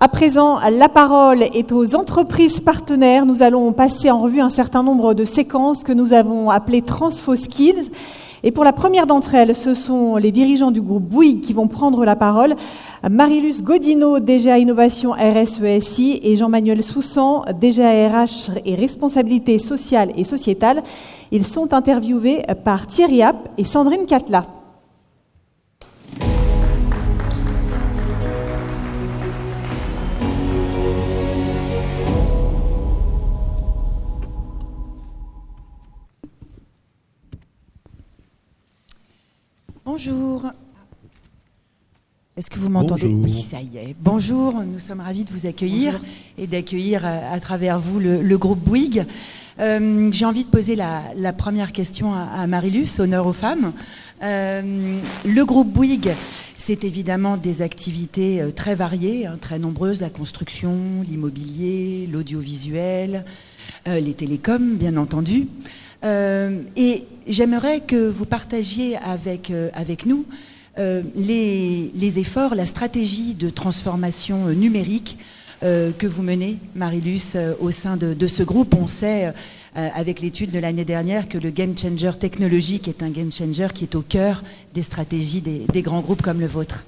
À présent, la parole est aux entreprises partenaires. Nous allons passer en revue un certain nombre de séquences que nous avons appelées Transfo Skills. Et pour la première d'entre elles, ce sont les dirigeants du groupe Bouygues qui vont prendre la parole. Marie-Luce Godino, DGA Innovation RSESI, et Jean-Manuel Soussan, DGA RH et Responsabilité sociale et sociétale. Ils sont interviewés par Thierry App et Sandrine Catla. Bonjour. Est-ce que vous m'entendez? Oui, ça y est. Bonjour, nous sommes ravis de vous accueillir. Bonjour. Et d'accueillir à travers vous le groupe Bouygues. J'ai envie de poser la première question à Marie-Luce, honneur aux femmes. Le groupe Bouygues, c'est évidemment des activités très variées, très nombreuses, la construction, l'immobilier, l'audiovisuel, les télécoms, bien entendu. Et j'aimerais que vous partagiez avec nous les efforts, la stratégie de transformation numérique que vous menez, Marie-Luce, au sein de ce groupe. On sait, avec l'étude de l'année dernière, que le game changer technologique est un game changer qui est au cœur des stratégies des grands groupes comme le vôtre.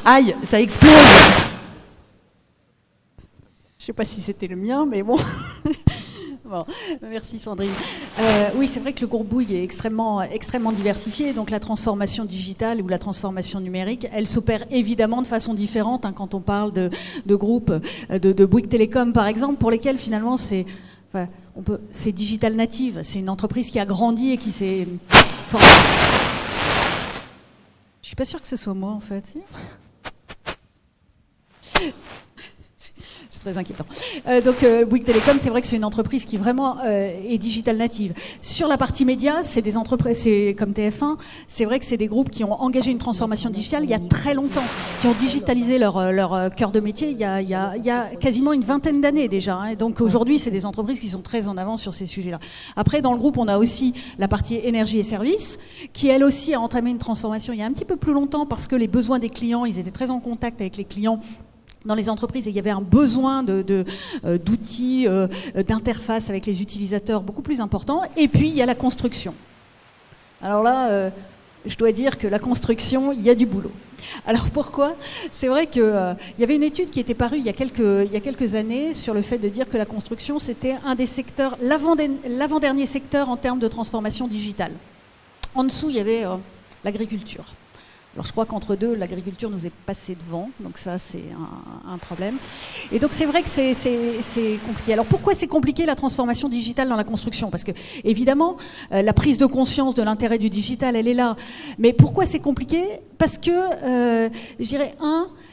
Aïe, ça explose! Je ne sais pas si c'était le mien, mais bon. Bon, merci Sandrine. Oui, c'est vrai que le groupe Bouygues est extrêmement diversifié. Donc la transformation digitale ou la transformation numérique, elle s'opère évidemment de façon différente quand on parle de groupes de Bouygues Télécom par exemple, pour lesquels finalement c'est digital native. C'est une entreprise qui a grandi et qui s'est formée. Je suis pas sûre que ce soit moi en fait. Très inquiétant. Donc Bouygues Télécom, c'est vrai que c'est une entreprise qui vraiment est digital native. Sur la partie média, c'est des entreprises, c'est comme TF1, c'est vrai que c'est des groupes qui ont engagé une transformation digitale il y a très longtemps, qui ont digitalisé leur cœur de métier il y a quasiment une vingtaine d'années déjà. Hein. Donc aujourd'hui, c'est des entreprises qui sont très en avance sur ces sujets-là. Après, dans le groupe, on a aussi la partie énergie et services, qui elle aussi a entamé une transformation il y a un petit peu plus longtemps parce que les besoins des clients, ils étaient très en contact avec les clients dans les entreprises et il y avait un besoin d'outils, d'interface avec les utilisateurs beaucoup plus important. Et puis, il y a la construction. Alors là, je dois dire que la construction, il y a du boulot. Alors pourquoi? C'est vrai qu'il y avait une étude qui était parue il y a quelques années sur le fait de dire que la construction, c'était un des secteurs, l'avant-dernier secteur en termes de transformation digitale. En dessous, il y avait l'agriculture. Alors je crois qu'entre deux, l'agriculture nous est passée devant, donc ça c'est un problème. Et donc c'est vrai que c'est compliqué. Alors pourquoi c'est compliqué la transformation digitale dans la construction? Parce que évidemment, la prise de conscience de l'intérêt du digital, elle est là. Mais pourquoi c'est compliqué? Parce que, je dirais,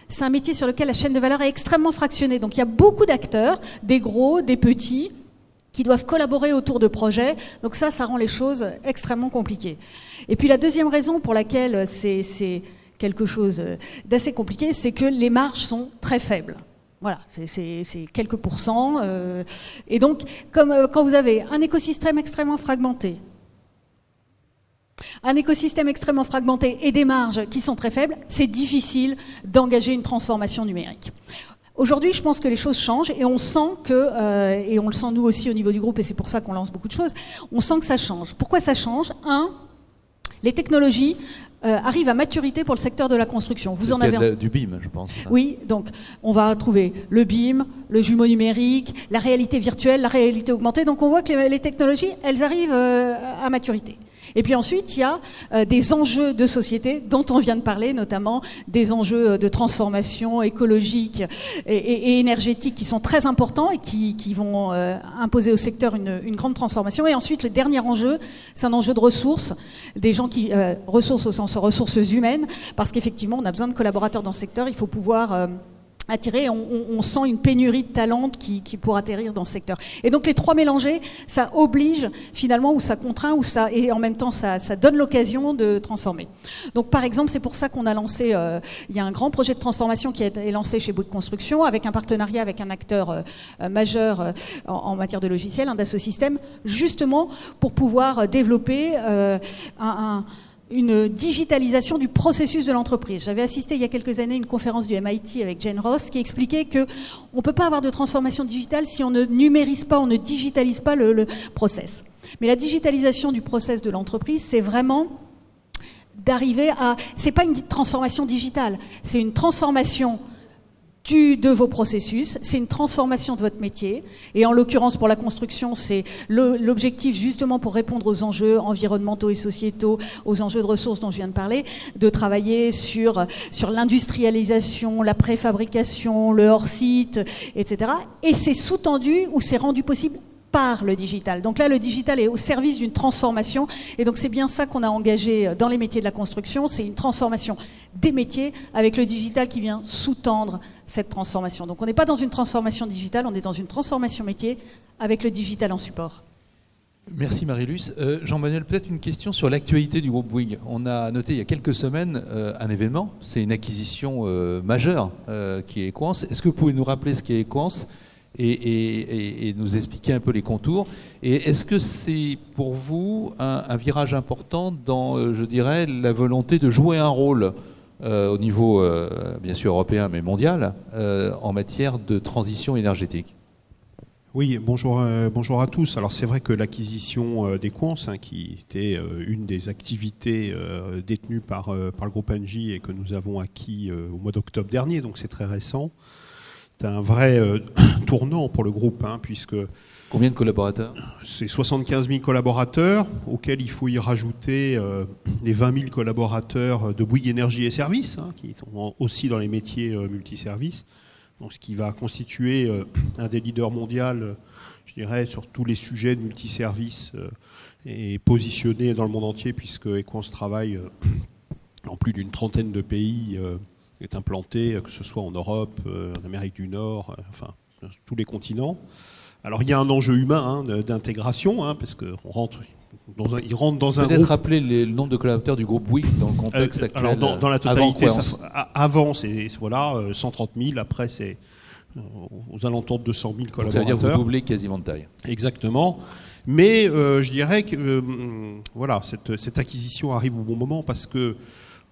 c'est un métier sur lequel la chaîne de valeur est extrêmement fractionnée. Donc il y a beaucoup d'acteurs, des gros, des petits, qui doivent collaborer autour de projets. Donc ça rend les choses extrêmement compliquées. Et puis la deuxième raison pour laquelle c'est quelque chose d'assez compliqué, c'est que les marges sont très faibles. Voilà, c'est quelques pourcents. Et donc, quand vous avez un écosystème extrêmement fragmenté, et des marges qui sont très faibles, c'est difficile d'engager une transformation numérique. Aujourd'hui, je pense que les choses changent et on sent que, et on le sent nous aussi au niveau du groupe, et c'est pour ça qu'on lance beaucoup de choses, on sent que ça change. Pourquoi ça change? Les technologies arrivent à maturité pour le secteur de la construction. Vous en avez du BIM, je pense. Oui, donc on va trouver le BIM, le jumeau numérique, la réalité virtuelle, la réalité augmentée. Donc on voit que les technologies, elles arrivent à maturité. Et puis ensuite, il y a des enjeux de société dont on vient de parler, notamment des enjeux de transformation écologique et énergétique qui sont très importants et qui vont imposer au secteur une grande transformation. Et ensuite, le dernier enjeu, c'est un enjeu de ressources, des gens qui ressources au sens ressources humaines, parce qu'effectivement, on a besoin de collaborateurs dans ce secteur. Il faut pouvoir attirer, on sent une pénurie de talents qui pour atterrir dans ce secteur. Et donc les trois mélangés, ça oblige finalement, ou ça contraint, et en même temps ça donne l'occasion de transformer. Donc par exemple, c'est pour ça qu'on a lancé, il y a un grand projet de transformation qui a été lancé chez Bouygues Construction, avec un partenariat avec un acteur majeur en matière de logiciel, Dassault Systèmes, justement pour pouvoir développer une digitalisation du processus de l'entreprise. J'avais assisté il y a quelques années à une conférence du MIT avec Jane Ross qui expliquait qu'on ne peut pas avoir de transformation digitale si on ne numérise pas, on ne digitalise pas le process. Mais la digitalisation du process de l'entreprise, c'est vraiment d'arriver à... C'est pas une transformation digitale, c'est une transformation de vos processus, c'est une transformation de votre métier. Et en l'occurrence, pour la construction, c'est l'objectif justement pour répondre aux enjeux environnementaux et sociétaux, aux enjeux de ressources dont je viens de parler, de travailler sur l'industrialisation, la préfabrication, le hors-site, etc. Et c'est sous-tendu ou c'est rendu possible par le digital. Donc là, le digital est au service d'une transformation. Et donc c'est bien ça qu'on a engagé dans les métiers de la construction. C'est une transformation des métiers avec le digital qui vient sous-tendre cette transformation. Donc on n'est pas dans une transformation digitale, on est dans une transformation métier avec le digital en support. Merci Marie-Luce. Jean-Manuel, peut-être une question sur l'actualité du groupe Bouygues. On a noté il y a quelques semaines un événement, c'est une acquisition majeure qui est Equans. Est-ce que vous pouvez nous rappeler ce qu'est Equans et nous expliquer un peu les contours? Et est-ce que c'est pour vous un virage important dans, je dirais, la volonté de jouer un rôle au niveau, bien sûr, européen, mais mondial, en matière de transition énergétique? Oui, bonjour à tous. Alors c'est vrai que l'acquisition d'Equans, qui était une des activités détenues par le groupe Engie et que nous avons acquis au mois d'octobre dernier, donc c'est très récent. C'est un vrai tournant pour le groupe, puisque... Combien de collaborateurs? C'est 75 000 collaborateurs, auxquels il faut y rajouter les 20 000 collaborateurs de Bouygues Énergie et Services, qui sont aussi dans les métiers multiservices. Donc, ce qui va constituer un des leaders mondiaux, je dirais, sur tous les sujets de multiservices et positionné dans le monde entier, puisque Equans travaille en plus d'une trentaine de pays, est implanté, que ce soit en Europe, en Amérique du Nord, enfin, tous les continents. Alors, il y a un enjeu humain d'intégration, parce qu'il rentre dans un groupe... Peut-être rappeler le nombre de collaborateurs du groupe Bouygues dans le contexte actuel. Alors, dans la totalité, avant, c'est 130 000, après, c'est aux alentours de 200 000 collaborateurs. Donc, ça veut dire que vous doublez quasiment de taille. Exactement. Mais je dirais que voilà, cette acquisition arrive au bon moment parce que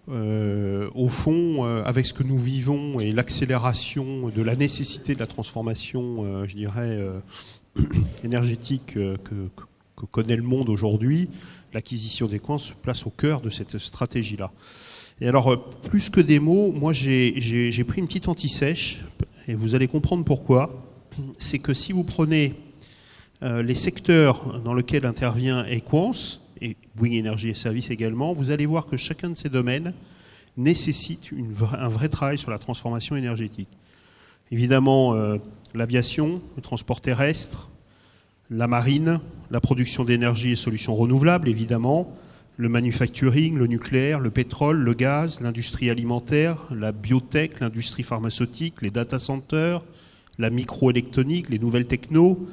au fond, avec ce que nous vivons et l'accélération de la nécessité de la transformation, je dirais, énergétique que connaît le monde aujourd'hui, l'acquisition d'Equans se place au cœur de cette stratégie-là. Et alors, plus que des mots, moi j'ai pris une petite anti-sèche, et vous allez comprendre pourquoi. C'est que si vous prenez les secteurs dans lesquels intervient Equans, et Bouygues Énergie et Services également, vous allez voir que chacun de ces domaines nécessite un vrai travail sur la transformation énergétique. Évidemment, l'aviation, le transport terrestre, la marine, la production d'énergie et solutions renouvelables, évidemment, le manufacturing, le nucléaire, le pétrole, le gaz, l'industrie alimentaire, la biotech, l'industrie pharmaceutique, les data centers, la microélectronique, les nouvelles technos,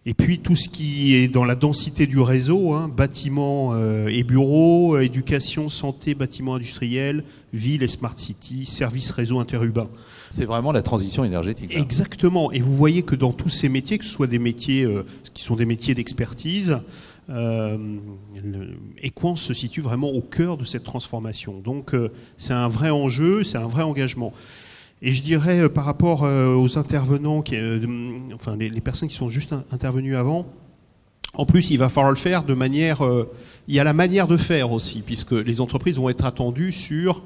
et puis tout ce qui est dans la densité du réseau, bâtiments et bureaux, éducation, santé, bâtiments industriels, villes et smart cities, services réseaux interurbains. C'est vraiment la transition énergétique. Là. Exactement. Et vous voyez que dans tous ces métiers, que ce soit des métiers qui sont des métiers d'expertise, Equans se situe vraiment au cœur de cette transformation. Donc c'est un vrai enjeu, c'est un vrai engagement. Et je dirais par rapport aux intervenants, enfin les personnes qui sont juste intervenues avant, en plus il va falloir le faire de manière... il y a la manière de faire aussi, puisque les entreprises vont être attendues sur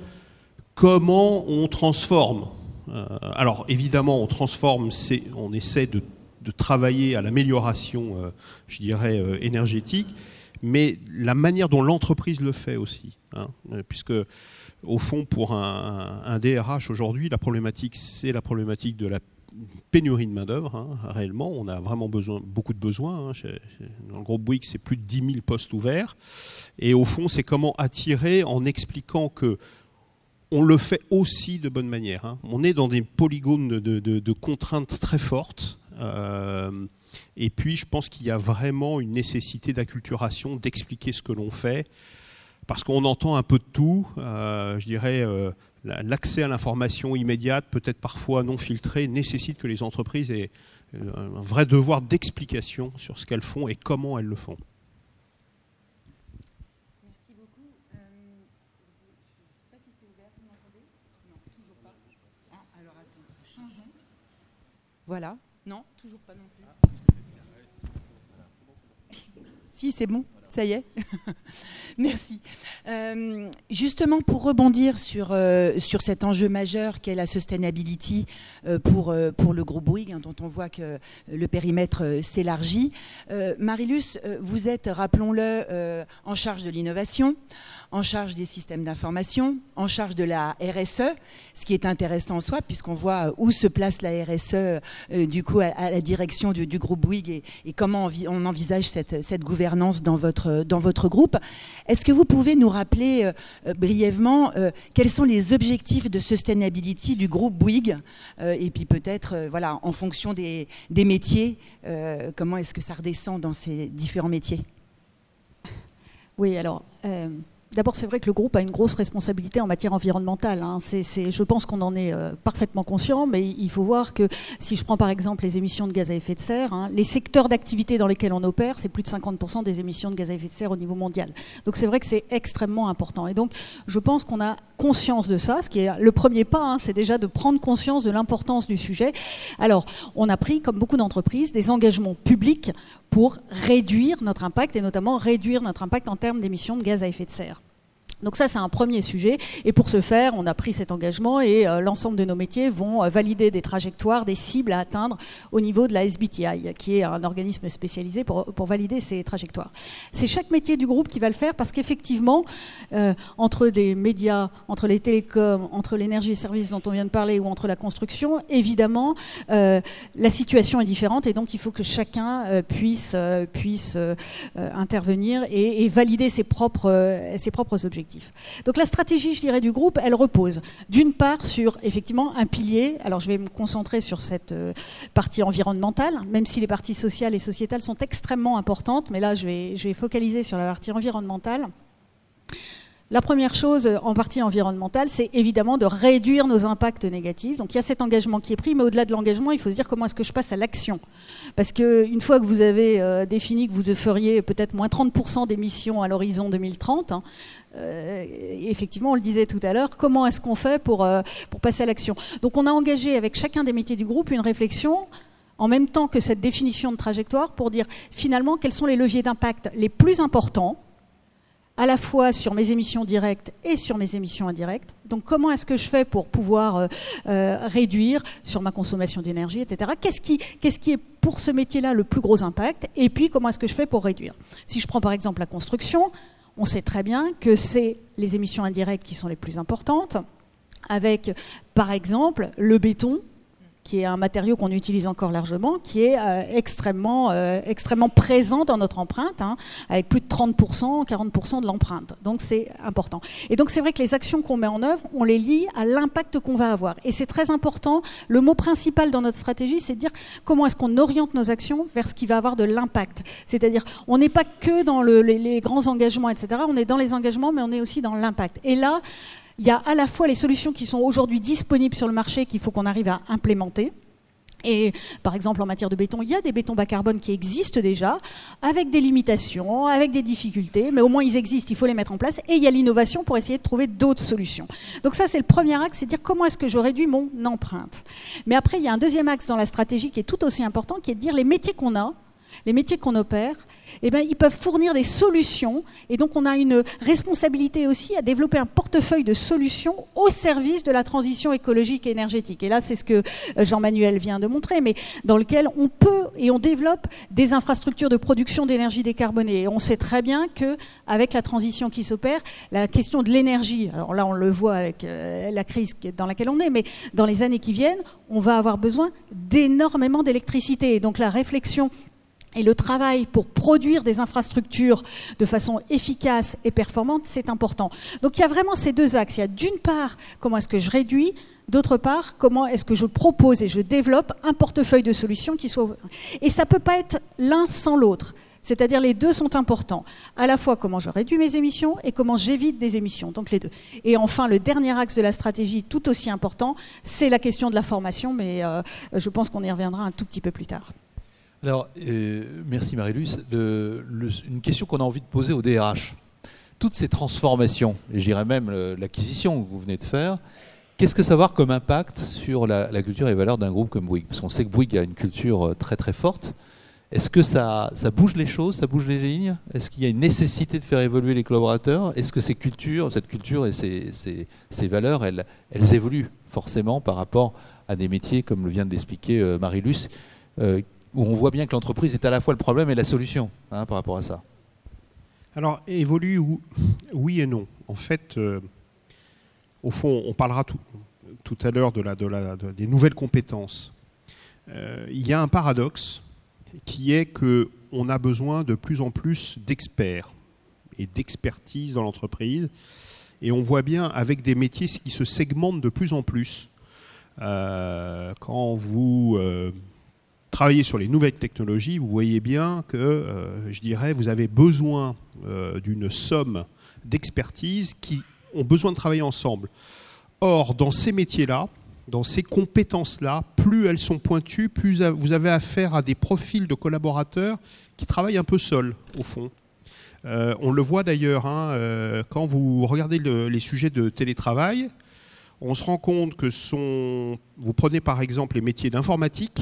comment on transforme. Alors évidemment on transforme, on essaie de travailler à l'amélioration, je dirais, énergétique, mais la manière dont l'entreprise le fait aussi, puisque au fond, pour un DRH aujourd'hui, la problématique, c'est la problématique de la pénurie de main-d'œuvre. Réellement, on a vraiment beaucoup de besoins. Dans le groupe Bouygues, c'est plus de 10 000 postes ouverts. Et au fond, c'est comment attirer en expliquant que on le fait aussi de bonne manière. On est dans des polygones de contraintes très fortes. Et puis, je pense qu'il y a vraiment une nécessité d'acculturation, d'expliquer ce que l'on fait. Parce qu'on entend un peu de tout, je dirais, l'accès à l'information immédiate, peut-être parfois non filtrée, nécessite que les entreprises aient un vrai devoir d'explication sur ce qu'elles font et comment elles le font. Merci beaucoup. changeons. Voilà. Non, toujours pas non plus. Si, c'est bon. Ça y est. Merci. Justement, pour rebondir sur cet enjeu majeur qu'est la sustainability pour le groupe Bouygues, dont on voit que le périmètre s'élargit. Marie-Luce, vous êtes, rappelons-le, en charge de l'innovation, en charge des systèmes d'information, en charge de la RSE, ce qui est intéressant en soi, puisqu'on voit où se place la RSE du coup à la direction du groupe Bouygues et comment on envisage cette gouvernance dans votre groupe. Est-ce que vous pouvez nous rappeler brièvement quels sont les objectifs de sustainability du groupe Bouygues et puis peut-être voilà, en fonction des métiers, comment est-ce que ça redescend dans ces différents métiers? Oui, alors... D'abord, c'est vrai que le groupe a une grosse responsabilité en matière environnementale. Hein. Je pense qu'on en est parfaitement conscient, mais il faut voir que si je prends par exemple les émissions de gaz à effet de serre, hein, les secteurs d'activité dans lesquels on opère, c'est plus de 50% des émissions de gaz à effet de serre au niveau mondial. Donc c'est vrai que c'est extrêmement important. Et donc je pense qu'on a conscience de ça, ce qui est le premier pas, hein, c'est déjà de prendre conscience de l'importance du sujet. Alors, on a pris, comme beaucoup d'entreprises, des engagements publics pour réduire notre impact et notamment réduire notre impact en termes d'émissions de gaz à effet de serre. Donc ça, c'est un premier sujet. Et pour ce faire, on a pris cet engagement et l'ensemble de nos métiers vont valider des trajectoires, des cibles à atteindre au niveau de la SBTi, qui est un organisme spécialisé pour valider ces trajectoires. C'est chaque métier du groupe qui va le faire parce qu'effectivement, entre des médias, entre les télécoms, entre l'énergie et services dont on vient de parler ou entre la construction, évidemment, la situation est différente et donc il faut que chacun puisse intervenir et valider ses propres objectifs. Donc la stratégie, je dirais, du groupe, elle repose d'une part sur effectivement un pilier. Alors je vais me concentrer sur cette partie environnementale, même si les parties sociales et sociétales sont extrêmement importantes, mais là je vais focaliser sur la partie environnementale. La première chose en partie environnementale, c'est évidemment de réduire nos impacts négatifs. Donc il y a cet engagement qui est pris, mais au-delà de l'engagement, il faut se dire comment est-ce que je passe à l'action. Parce qu'une fois que vous avez défini que vous feriez peut-être moins 30% d'émissions à l'horizon 2030, hein, effectivement, on le disait tout à l'heure, comment est-ce qu'on fait pour passer à l'action? Donc on a engagé avec chacun des métiers du groupe une réflexion en même temps que cette définition de trajectoire pour dire finalement quels sont les leviers d'impact les plus importants à la fois sur mes émissions directes et sur mes émissions indirectes. Donc comment est-ce que je fais pour pouvoir réduire sur ma consommation d'énergie, etc. Qu'est-ce qui est pour ce métier-là le plus gros impact? Et puis comment est-ce que je fais pour réduire? Si je prends par exemple la construction, on sait très bien que c'est les émissions indirectes qui sont les plus importantes, avec par exemple le béton, qui est un matériau qu'on utilise encore largement, qui est extrêmement présent dans notre empreinte, hein, avec plus de 30%, 40% de l'empreinte. Donc c'est important. Et donc c'est vrai que les actions qu'on met en œuvre, on les lie à l'impact qu'on va avoir. Et c'est très important. Le mot principal dans notre stratégie, c'est de dire comment est-ce qu'on oriente nos actions vers ce qui va avoir de l'impact. C'est-à-dire, on n'est pas que dans les grands engagements, etc. On est dans les engagements, mais on est aussi dans l'impact. Et là, il y a à la fois les solutions qui sont aujourd'hui disponibles sur le marché qu'il faut qu'on arrive à implémenter. Et par exemple, en matière de béton, il y a des bétons bas carbone qui existent déjà, avec des limitations, avec des difficultés, mais au moins ils existent, il faut les mettre en place. Et il y a l'innovation pour essayer de trouver d'autres solutions. Donc ça, c'est le premier axe, c'est de dire comment est-ce que je réduis mon empreinte. Mais après, il y a un deuxième axe dans la stratégie qui est tout aussi important, qui est de dire les métiers qu'on a, les métiers qu'on opère, eh bien, ils peuvent fournir des solutions. Et donc, on a une responsabilité aussi à développer un portefeuille de solutions au service de la transition écologique et énergétique. Et là, c'est ce que Jean-Manuel vient de montrer, mais dans lequel on peut et on développe des infrastructures de production d'énergie décarbonée. Et on sait très bien qu'avec la transition qui s'opère, la question de l'énergie, alors là, on le voit avec la crise dans laquelle on est, mais dans les années qui viennent, on va avoir besoin d'énormément d'électricité. Et donc, la réflexion et le travail pour produire des infrastructures de façon efficace et performante, c'est important. Donc il y a vraiment ces deux axes. Il y a d'une part, comment est-ce que je réduis, d'autre part, comment est-ce que je propose et je développe un portefeuille de solutions qui soit... Et ça ne peut pas être l'un sans l'autre. C'est-à-dire les deux sont importants. À la fois comment je réduis mes émissions et comment j'évite des émissions. Donc les deux. Et enfin, le dernier axe de la stratégie, tout aussi important, c'est la question de la formation, mais je pense qu'on y reviendra un tout petit peu plus tard. Alors, merci Marie-Luce. Une question qu'on a envie de poser au DRH. Toutes ces transformations, et je dirais même l'acquisition que vous venez de faire, Qu'est-ce que ça va avoir comme impact sur la culture et les valeurs d'un groupe comme Bouygues? Parce qu'on sait que Bouygues a une culture très très forte. Est-ce que ça bouge les choses, ça bouge les lignes? Est-ce qu'il y a une nécessité de faire évoluer les collaborateurs? Est-ce que cette culture et ces valeurs, elles évoluent forcément par rapport à des métiers, comme vient de l'expliquer Marie-Luce, où on voit bien que l'entreprise est à la fois le problème et la solution par rapport à ça? Alors, évolue, oui et non. En fait, au fond, on parlera tout à l'heure des nouvelles compétences. Il y a un paradoxe qui est qu'on a besoin de plus en plus d'experts et d'expertise dans l'entreprise. Et on voit bien avec des métiers qui se segmentent de plus en plus. Quand vous travaillez sur les nouvelles technologies, vous voyez bien que, je dirais, vous avez besoin d'une somme d'expertise qui ont besoin de travailler ensemble. Or, dans ces métiers-là, dans ces compétences-là, plus elles sont pointues, plus vous avez affaire à des profils de collaborateurs qui travaillent un peu seuls, au fond. On le voit d'ailleurs, quand vous regardez les sujets de télétravail, on se rend compte que vous prenez par exemple les métiers d'informatique,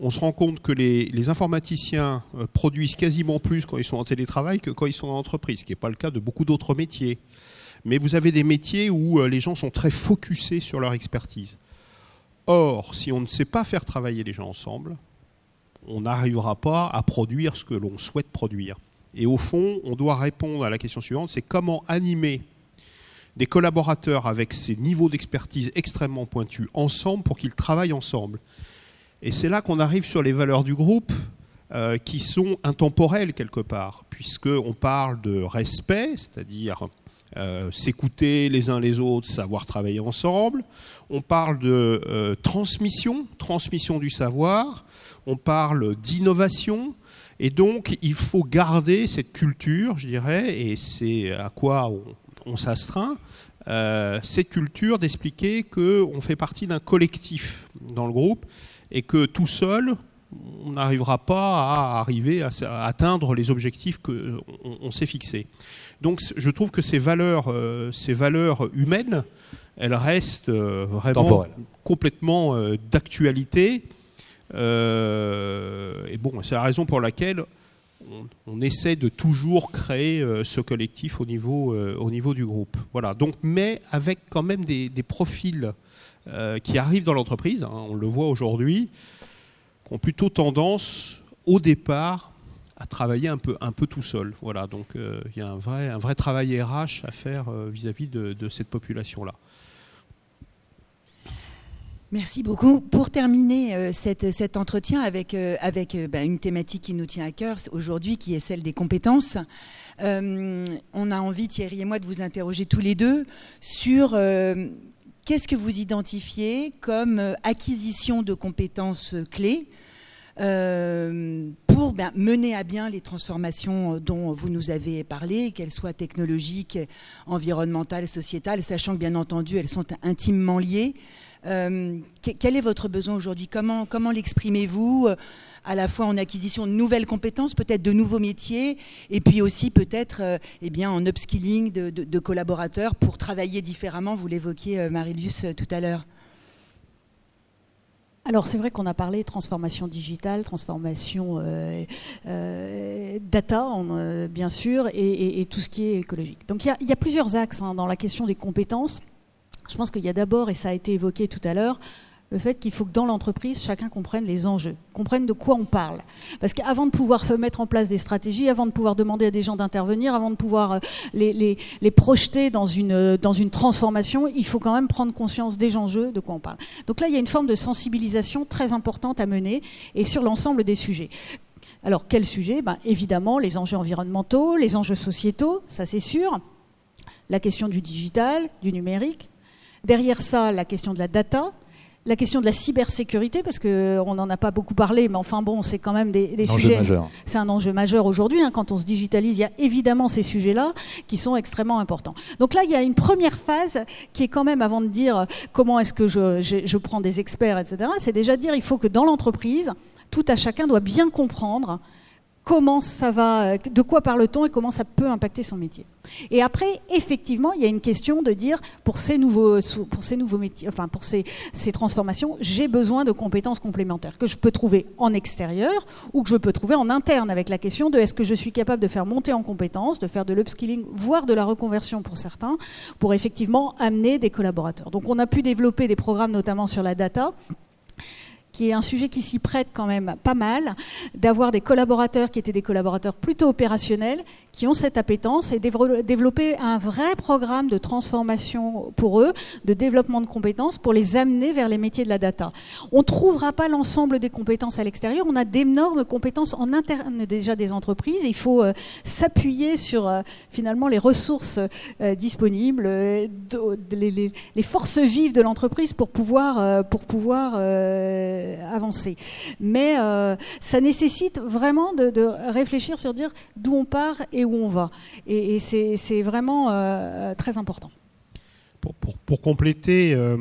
on se rend compte que les informaticiens produisent quasiment plus quand ils sont en télétravail que quand ils sont en entreprise, ce qui n'est pas le cas de beaucoup d'autres métiers. Mais vous avez des métiers où les gens sont très focusés sur leur expertise. Or, si on ne sait pas faire travailler les gens ensemble, on n'arrivera pas à produire ce que l'on souhaite produire. Et au fond, on doit répondre à la question suivante, c'est comment animer des collaborateurs avec ces niveaux d'expertise extrêmement pointus ensemble pour qu'ils travaillent ensemble. Et c'est là qu'on arrive sur les valeurs du groupe qui sont intemporelles quelque part, puisqu'on parle de respect, c'est-à-dire s'écouter les uns les autres, savoir travailler ensemble. On parle de transmission du savoir. On parle d'innovation. Et donc, il faut garder cette culture, je dirais, et c'est à quoi on s'astreint, cette culture d'expliquer qu'on fait partie d'un collectif dans le groupe et que tout seul, on n'arrivera pas à arriver à atteindre les objectifs qu'on s'est fixés. Donc je trouve que ces valeurs humaines, elles restent vraiment complètement d'actualité. Et bon, c'est la raison pour laquelle on essaie de toujours créer ce collectif au niveau du groupe. Voilà. Donc, mais avec quand même des profils qui arrivent dans l'entreprise, on le voit aujourd'hui, qui ont plutôt tendance au départ à travailler un peu tout seul. Voilà, donc il y a un vrai travail RH à faire vis-à-vis de cette population-là. Merci beaucoup. Pour terminer cet entretien avec une thématique qui nous tient à cœur aujourd'hui, qui est celle des compétences, on a envie, Thierry et moi, de vous interroger tous les deux sur qu'est-ce que vous identifiez comme acquisition de compétences clés pour mener à bien les transformations dont vous nous avez parlé, qu'elles soient technologiques, environnementales, sociétales, sachant que bien entendu elles sont intimement liées. Quel est votre besoin aujourd'hui? Comment l'exprimez-vous, à la fois en acquisition de nouvelles compétences, peut-être de nouveaux métiers, et puis aussi peut-être en upskilling de collaborateurs pour travailler différemment? Vous l'évoquiez, Marie-Luce, tout à l'heure. Alors c'est vrai qu'on a parlé transformation digitale, transformation data, bien sûr, et tout ce qui est écologique. Donc il y a plusieurs axes dans la question des compétences. Je pense qu'il y a d'abord, et ça a été évoqué tout à l'heure, le fait qu'il faut que dans l'entreprise, chacun comprenne les enjeux, comprenne de quoi on parle. Parce qu'avant de pouvoir mettre en place des stratégies, avant de pouvoir demander à des gens d'intervenir, avant de pouvoir les projeter dans une transformation, il faut quand même prendre conscience des enjeux, de quoi on parle. Donc là, il y a une forme de sensibilisation très importante à mener, et sur l'ensemble des sujets. Alors, quels sujets? Évidemment, les enjeux environnementaux, les enjeux sociétaux, ça c'est sûr. La question du digital, du numérique. Derrière ça, la question de la data, la question de la cybersécurité, parce qu'on n'en a pas beaucoup parlé, mais enfin bon, c'est quand même des sujets... C'est un enjeu majeur aujourd'hui. Quand on se digitalise, il y a évidemment ces sujets-là qui sont extrêmement importants. Donc là, il y a une première phase qui est quand même, avant de dire comment est-ce que je prends des experts, etc., c'est déjà de dire qu'il faut que dans l'entreprise, tout à chacun doit bien comprendre comment ça va, de quoi parle-t-on et comment ça peut impacter son métier. Et après, effectivement, il y a une question de dire, pour ces nouveaux métiers, enfin pour ces transformations, j'ai besoin de compétences complémentaires que je peux trouver en extérieur ou que je peux trouver en interne, avec la question de est-ce que je suis capable de faire monter en compétences, de faire de l'upskilling, voire de la reconversion pour certains, pour effectivement amener des collaborateurs. Donc on a pu développer des programmes notamment sur la data, qui est un sujet qui s'y prête quand même pas mal, d'avoir des collaborateurs qui étaient des collaborateurs plutôt opérationnels, qui ont cette appétence, et développer un vrai programme de transformation pour eux, de développement de compétences, pour les amener vers les métiers de la data. On ne trouvera pas l'ensemble des compétences à l'extérieur, on a d'énormes compétences en interne déjà des entreprises, et il faut s'appuyer sur finalement les ressources disponibles, les forces vives de l'entreprise pour pouvoir avancer. Mais ça nécessite vraiment de réfléchir sur dire d'où on part et où on va. Et c'est vraiment très important. Pour compléter, je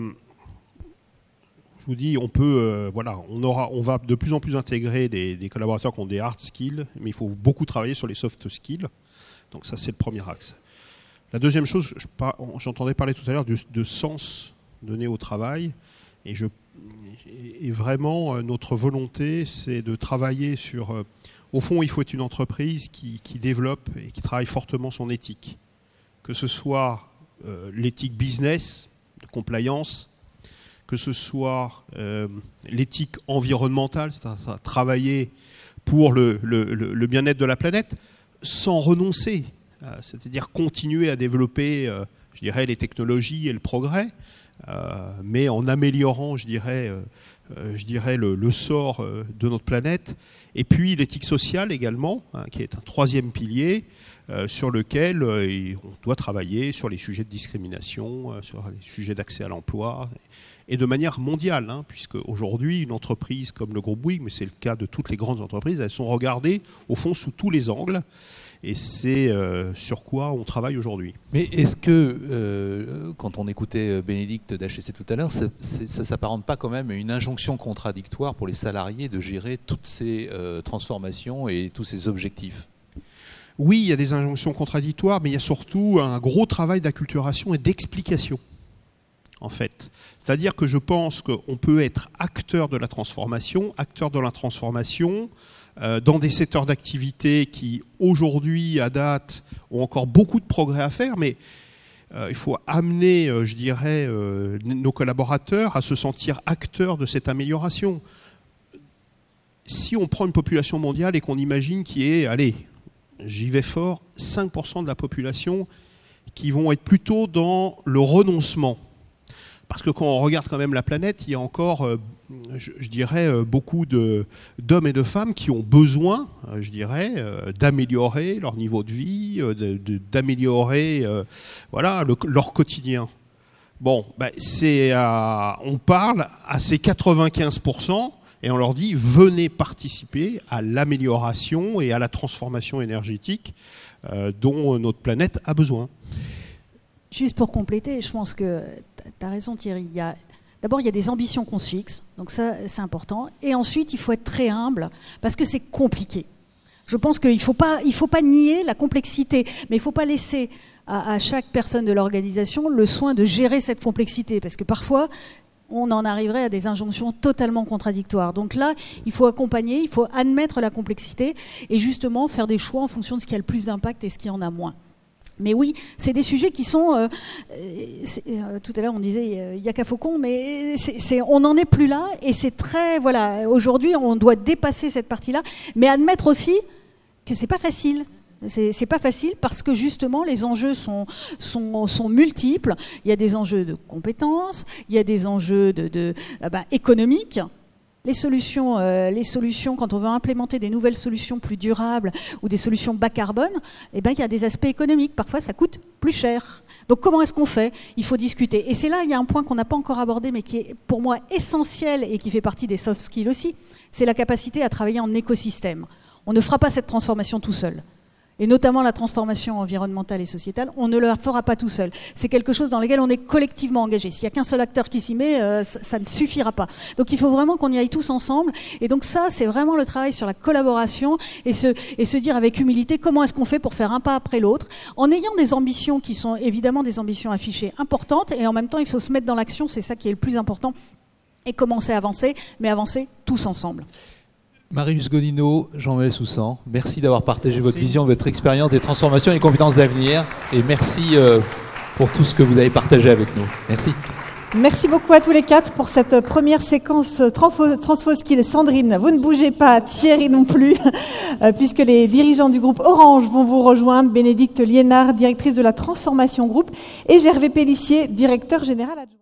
vous dis, on peut, on va de plus en plus intégrer des collaborateurs qui ont des hard skills, mais il faut beaucoup travailler sur les soft skills. Donc ça, c'est le premier axe. La deuxième chose, j'entendais parler tout à l'heure de sens donné au travail, et vraiment, notre volonté, c'est de travailler sur... au fond, il faut être une entreprise qui développe et qui travaille fortement son éthique. Que ce soit l'éthique business, de compliance, que ce soit l'éthique environnementale, c'est-à-dire travailler pour le bien-être de la planète, sans renoncer. C'est-à-dire continuer à développer, je dirais, les technologies et le progrès, mais en améliorant, je dirais, le sort de notre planète. Et puis l'éthique sociale également, qui est un troisième pilier sur lequel on doit travailler sur les sujets de discrimination, sur les sujets d'accès à l'emploi, et de manière mondiale, puisque aujourd'hui, une entreprise comme le groupe Bouygues, mais c'est le cas de toutes les grandes entreprises, elles sont regardées au fond sous tous les angles. Et c'est sur quoi on travaille aujourd'hui. Mais est-ce que, quand on écoutait Bénédicte d'HEC tout à l'heure, ça ne s'apparente pas quand même à une injonction contradictoire pour les salariés de gérer toutes ces transformations et tous ces objectifs ? Oui, il y a des injonctions contradictoires, mais il y a surtout un gros travail d'acculturation et d'explication, en fait. C'est-à-dire que je pense qu'on peut être acteur de la transformation dans des secteurs d'activité qui, aujourd'hui, à date, ont encore beaucoup de progrès à faire, mais il faut amener, je dirais, nos collaborateurs à se sentir acteurs de cette amélioration. Si on prend une population mondiale et qu'on imagine qu'il y ait, allez, j'y vais fort, 5% de la population qui vont être plutôt dans le renoncement. Parce que quand on regarde quand même la planète, il y a encore, je dirais, beaucoup d'hommes et de femmes qui ont besoin, je dirais, d'améliorer leur niveau de vie, d'améliorer leur quotidien. Bon, on parle à ces 95% et on leur dit venez participer à l'amélioration et à la transformation énergétique dont notre planète a besoin. Juste pour compléter, je pense que tu as raison Thierry, d'abord il y a des ambitions qu'on se fixe, donc ça c'est important, et ensuite il faut être très humble, parce que c'est compliqué. Je pense qu'il ne faut pas nier la complexité, mais il ne faut pas laisser à chaque personne de l'organisation le soin de gérer cette complexité, parce que parfois on en arriverait à des injonctions totalement contradictoires. Donc là, il faut accompagner, il faut admettre la complexité, et justement faire des choix en fonction de ce qui a le plus d'impact et ce qui en a moins. Mais oui, c'est des sujets qui sont... tout à l'heure, on disait il n'y a qu'à Faucon, mais on n'en est plus là. Et c'est très... Voilà, aujourd'hui, on doit dépasser cette partie-là. Mais admettre aussi que ce n'est pas facile. C'est pas facile parce que justement, les enjeux sont multiples. Il y a des enjeux de compétences, il y a des enjeux économiques. Les solutions, quand on veut implémenter des nouvelles solutions plus durables ou des solutions bas carbone, il y a des aspects économiques. Parfois, ça coûte plus cher. Donc, comment est-ce qu'on fait ? Il faut discuter. Et c'est là, il y a un point qu'on n'a pas encore abordé, mais qui est pour moi essentiel et qui fait partie des soft skills aussi. C'est la capacité à travailler en écosystème. On ne fera pas cette transformation tout seul. et notamment la transformation environnementale et sociétale, on ne le fera pas tout seul. C'est quelque chose dans lequel on est collectivement engagé. S'il n'y a qu'un seul acteur qui s'y met, ça ne suffira pas. Donc il faut vraiment qu'on y aille tous ensemble. Et donc ça, c'est vraiment le travail sur la collaboration et se dire avec humilité comment est-ce qu'on fait pour faire un pas après l'autre, en ayant des ambitions qui sont évidemment des ambitions affichées importantes, et en même temps il faut se mettre dans l'action, c'est ça qui est le plus important, et commencer à avancer, mais avancer tous ensemble. Marie-Luce Gonino, Jean-Manuel Soussan, merci d'avoir partagé votre vision, votre expérience des transformations et des compétences d'avenir. Et merci pour tout ce que vous avez partagé avec nous. Merci. Merci beaucoup à tous les quatre pour cette première séquence TransfoSkills. Sandrine, vous ne bougez pas, Thierry non plus, puisque les dirigeants du groupe Orange vont vous rejoindre. Bénédicte Liénard, directrice de la transformation groupe, et Gervais Pellissier, directeur général adjoint.